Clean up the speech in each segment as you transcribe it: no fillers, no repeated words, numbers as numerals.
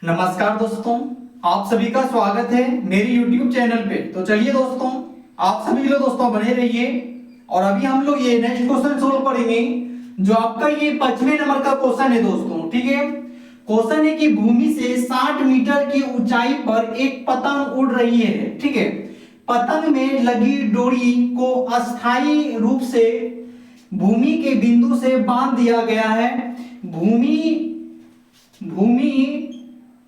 नमस्कार दोस्तों, आप सभी का स्वागत है मेरे YouTube चैनल पे। तो चलिए दोस्तों, आप सभी लोग दोस्तों बने रहिए और अभी हम लोग ये नेक्स्ट क्वेश्चन सोल्व करेंगे जो आपका ये 25वें नंबर का क्वेश्चन है दोस्तों। ठीक है, क्वेश्चन है कि भूमि से 60 मीटर की ऊंचाई पर एक पतंग उड़ रही है। ठीक है, पतंग में लगी डोरी को अस्थायी रूप से भूमि के बिंदु से बांध दिया गया है। भूमि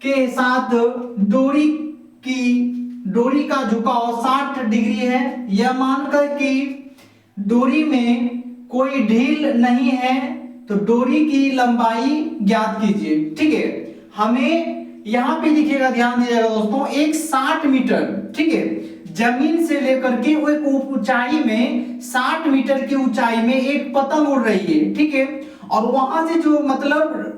के साथ डोरी का झुकाव 60 डिग्री है। यह मानकर कि डोरी में कोई ढील नहीं है तो डोरी की लंबाई ज्ञात कीजिए। ठीक है, हमें यहां पे दिखेगा, ध्यान दीजिएगा दोस्तों, एक 60 मीटर, ठीक है, जमीन से लेकर के वो एक ऊंचाई में 60 मीटर की ऊंचाई में एक पतंग उड़ रही है। ठीक है, और वहां से जो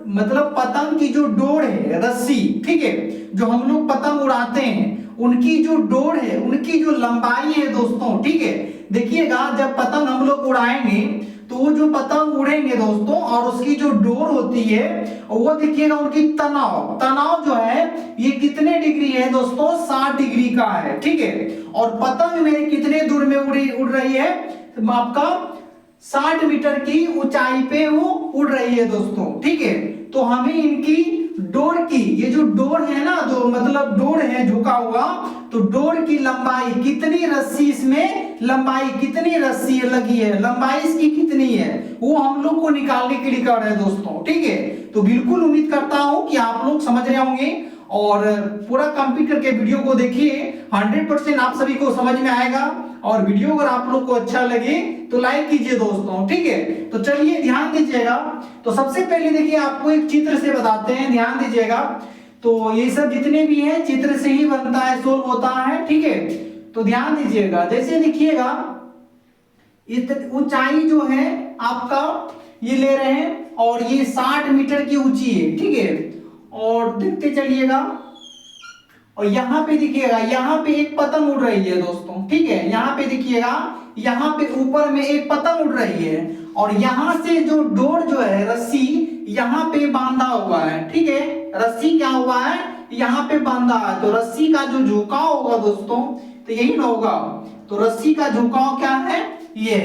मतलब पतंग की जो डोर है, रस्सी, ठीक है, जो हम लोग पतंग उड़ाते हैं उनकी जो डोर है, उनकी जो लंबाई है दोस्तों, ठीक है, देखिएगा जब पतंग हम लोग उड़ाएंगे तो वो जो पतंग उड़ेंगे दोस्तों और उसकी जो डोर होती है वो देखिएगा, उनकी तनाव जो है ये कितने डिग्री है दोस्तों, 60 डिग्री का है। ठीक है, और पतंग में कितने दूर में उड़ रही है, आपका 60 मीटर की ऊंचाई पे वो उड़ रही है दोस्तों। ठीक है, तो हमें इनकी डोर की, ये जो डोर है ना, जो मतलब डोर है झुका हुआ, तो डोर की लंबाई कितनी, रस्सी इसमें लंबाई कितनी रस्सी लगी है, लंबाई इसकी कितनी है, वो हम लोग को निकालने के लिए कर रहे हैं दोस्तों। ठीक है, तो बिल्कुल उम्मीद करता हूं कि आप लोग समझ रहे होंगे और पूरा कंप्लीट करके वीडियो को देखिए, 100% आप सभी को समझ में आएगा। और वीडियो अगर आप लोग को अच्छा लगे तो लाइक कीजिए दोस्तों। ठीक है, तो चलिए ध्यान दीजिएगा। तो सबसे पहले देखिए, आपको एक चित्र से बताते हैं, ध्यान दीजिएगा। तो ये सब जितने भी हैं चित्र से ही बनता है, सोल्व होता है। ठीक है, तो ध्यान दीजिएगा, जैसे देखिएगा ऊंचाई जो है आपका ये ले रहे हैं और ये 60 मीटर की ऊंची है। ठीक है, और देखते चलिएगा, और यहाँ पे देखिएगा, यहाँ पे एक पतंग उड़ रही है दोस्तों। ठीक है, यहाँ पे देखिएगा, यहाँ पे ऊपर में एक पतंग उड़ रही है और यहाँ से जो डोर जो है, रस्सी यहाँ पे बांधा हुआ है। ठीक है, रस्सी क्या हुआ है, यहाँ पे बांधा है, तो रस्सी का जो झुकाव होगा दोस्तों, तो यही ना होगा। तो रस्सी का झुकाव क्या है, ये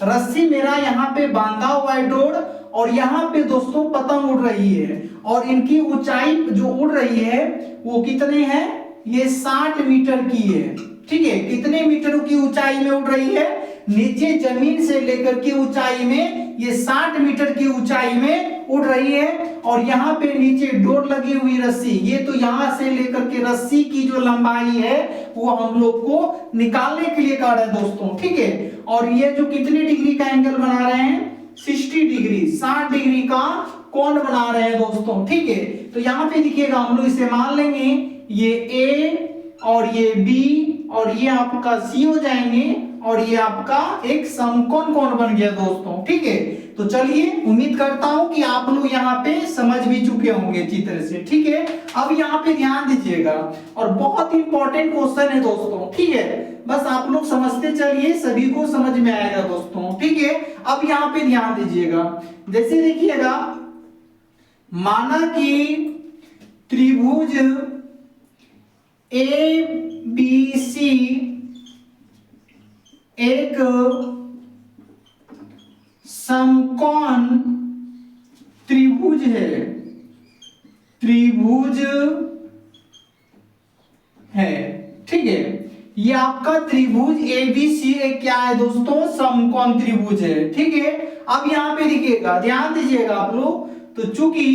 रस्सी मेरा यहाँ पे बांधा हुआ है डोर, और यहाँ पे दोस्तों पतंग उड़ रही है और इनकी ऊंचाई जो उड़ रही है वो कितने हैं, ये 60 मीटर की है। ठीक है, कितने मीटर की ऊंचाई में उड़ रही है, नीचे जमीन से लेकर के ऊंचाई में ये 60 मीटर की ऊंचाई में उड़ रही है। और यहाँ पे नीचे डोर लगी हुई रस्सी, ये तो यहाँ से लेकर के रस्सी की जो लंबाई है वो हम लोग को निकालने के लिए कर रहे हैं दोस्तों। ठीक है, और ये जो कितने डिग्री का एंगल बना रहे हैं, 60 डिग्री, 60 डिग्री का कोण बना रहे हैं दोस्तों। ठीक है, तो यहाँ पे देखिएगा, हम लोग इसे मान लेंगे ये A और ये B और ये आपका C हो जाएंगे और ये आपका एक समकोण कोण बन गया दोस्तों। ठीक है, तो चलिए उम्मीद करता हूं कि आप लोग यहाँ पे समझ भी चुके होंगे चित्र से। ठीक है, अब यहाँ पे ध्यान दीजिएगा और बहुत इंपॉर्टेंट क्वेश्चन है दोस्तों। ठीक है, बस आप लोग समझते चलिए, सभी को समझ में आएगा दोस्तों। ठीक है, अब यहाँ पे ध्यान दीजिएगा, जैसे देखिएगा, माना कि त्रिभुज ABC एक समकोण त्रिभुज है, ठीक है, ये आपका त्रिभुज ABC एक क्या है दोस्तों, समकोण त्रिभुज है। ठीक है, अब यहाँ पे देखिएगा, ध्यान दीजिएगा आप लोग, तो चूंकि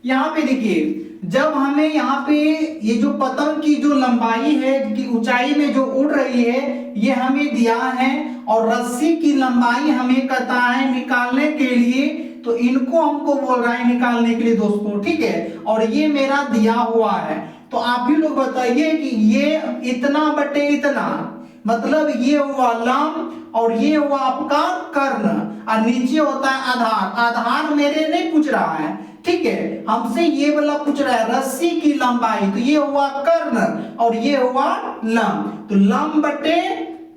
यहाँ पे देखिए, जब हमें यहाँ पे ये जो पतंग की जो लंबाई है, की ऊंचाई में जो उड़ रही है, ये हमें दिया है और रस्सी की लंबाई हमें कहता है निकालने के लिए, तो इनको हमको बोल रहा है निकालने के लिए दोस्तों। ठीक है, और ये मेरा दिया हुआ है, तो आप ही लोग बताइए कि ये इतना बटे इतना, मतलब ये हुआ लंब और ये हुआ आपका कर्ण, और नीचे होता है आधार। आधार मेरे नहीं पूछ रहा है, ठीक है, हमसे ये वाला पूछ रहा है रस्सी की लंबाई, तो ये हुआ कर्ण और ये हुआ लंब, तो लंब बटे,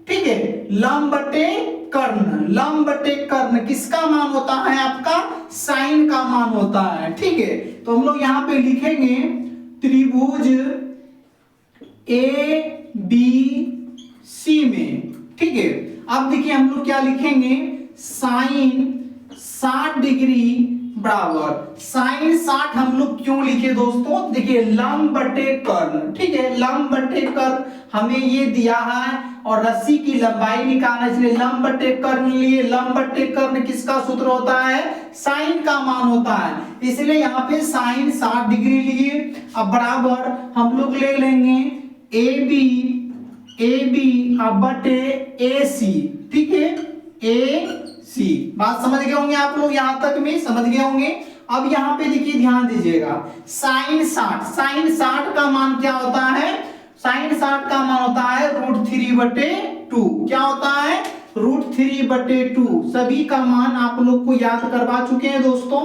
ठीक है, लंब बटे कर्ण, लंब बटे कर्ण किसका मान होता है, आपका साइन का मान होता है। ठीक है, तो हम लोग यहाँ पे लिखेंगे त्रिभुज ए बी सी में, ठीक है। अब देखिए हम लोग क्या लिखेंगे, साइन 60 डिग्री बराबर, साइन 60 हम लोग क्यों लिखे दोस्तों, देखिए लंब बटे कर्ण, ठीक है, लंब बटे कर्ण हमें ये दिया है और रस्सी की लंबाई निकालना, इसलिए लंब बटे कर्ण लिए। लंब बटे कर्ण किसका सूत्र होता है, साइन का मान होता है, इसलिए यहाँ पे साइन 60 डिग्री लिए। अब बराबर हम लोग ले लेंगे ए बी अब बटे ए सी, ठीक है, ए सी। बात समझ गए होंगे आप लोग, यहां तक में समझ गए होंगे। अब यहाँ पे देखिए ध्यान दीजिएगा, साइन 60 का मान क्या होता है, साइन 60 का मान होता है √3/2। क्या होता है, √3/2। सभी का मान आप लोग को याद करवा चुके हैं दोस्तों,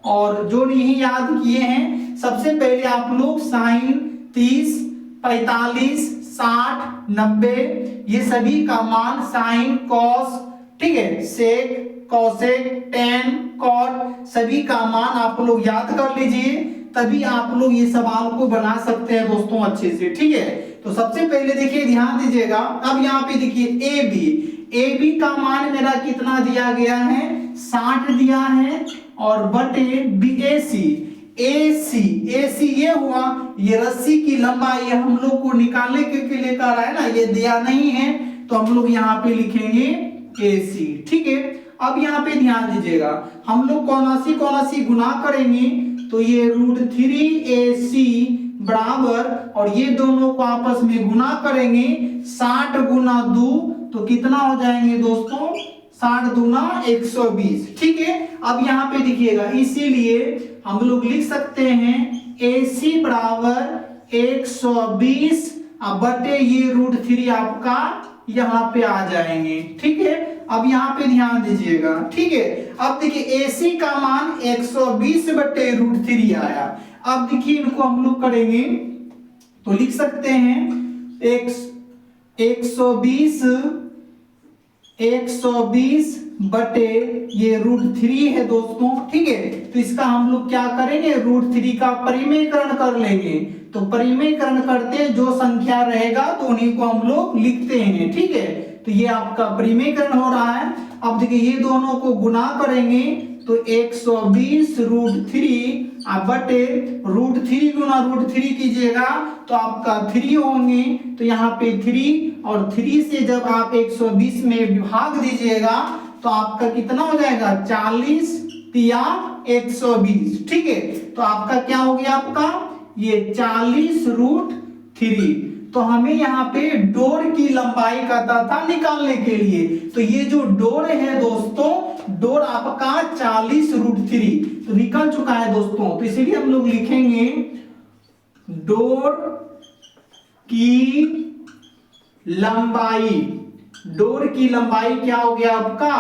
और जो नहीं याद किए हैं सबसे पहले आप लोग साइन 30, 45, 60, 90 ये सभी का मान, साइन कॉस, ठीक है, सेक, कॉसेक, टेन, कॉट सभी का मान आप लोग याद कर लीजिए, तभी आप लोग ये सवाल को बना सकते हैं दोस्तों अच्छे से, ठीक है। तो सबसे पहले देखिए ध्यान दीजिएगा, अब यहाँ पे देखिए ए बी का मान मेरा कितना दिया गया है, 60 दिया है, और बटे बी ए सी ये हुआ, ये रस्सी की लंबाई हम लोग को निकालने के लिए कह रहा है ना, ये दिया नहीं है तो हम लोग यहाँ पे लिखेंगे ए सी, ठीक है। अब यहाँ पे ध्यान दीजिएगा, हम लोग कौन सी गुना करेंगे, तो ये √3AC बराबर, और ये दोनों को आपस में गुना करेंगे, 60 गुना 2 तो कितना हो जाएंगे दोस्तों, 60 दूना 120, ठीक है। अब यहाँ पे देखिएगा, इसीलिए हम लोग लिख सकते हैं AC बराबर 120 बटे ये √3 आपका यहाँ पे आ जाएंगे, ठीक है। अब यहाँ पे ध्यान दीजिएगा, ठीक है। अब देखिए AC का मान 120 बटे √3 आया। अब देखिए इनको हम लोग करेंगे तो लिख सकते हैं 120 बटे ये √3 है दोस्तों, ठीक है। तो इसका हम लोग क्या करेंगे, √3 का परिमेयकरण कर लेंगे, तो परिमेयकरण करते जो संख्या रहेगा तो उन्हीं को हम लोग लिखते हैं, ठीक है। तो ये आपका परिमेयकरण हो रहा है। अब देखिए ये दोनों को गुना करेंगे तो 120 √3 बटे √3 गुना √3 कीजिएगा तो आपका 3 होंगे, तो यहाँ पे 3 और 3 से जब आप 120 में विभाग दीजिएगा तो आपका कितना हो जाएगा, 40 या 120, ठीक है। तो आपका क्या हो गया, आपका ये 40 √3। तो हमें यहाँ पे डोर की लंबाई कहता था निकालने के लिए, तो ये जो डोर है दोस्तों, डोर आपका 40 √3 तो निकल चुका है दोस्तों। तो इसीलिए हम लोग लिखेंगे डोर की लंबाई, डोर की लंबाई क्या हो गया आपका,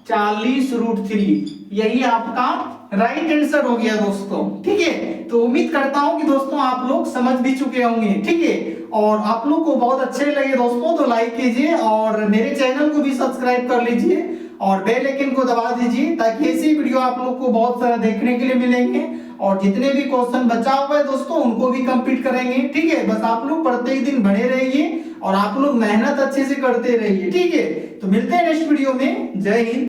40 √3, यही आपका राइट आंसर हो गया दोस्तों, ठीक है। तो उम्मीद करता हूं कि दोस्तों आप लोग समझ भी चुके होंगे, ठीक है। और आप लोग को बहुत अच्छे लगे दोस्तों तो लाइक कीजिए और मेरे चैनल को भी सब्सक्राइब कर लीजिए और बेल आइकन को दबा दीजिए, ताकि ऐसी वीडियो आप लोग को बहुत सारा देखने के लिए मिलेंगे, और जितने भी क्वेश्चन बचा हुआ है दोस्तों उनको भी कंप्लीट करेंगे, ठीक है। बस आप लोग प्रत्येक दिन बने रहिए और आप लोग मेहनत अच्छे से करते रहिए, ठीक है। तो मिलते हैं नेक्स्ट वीडियो में, जय हिंद।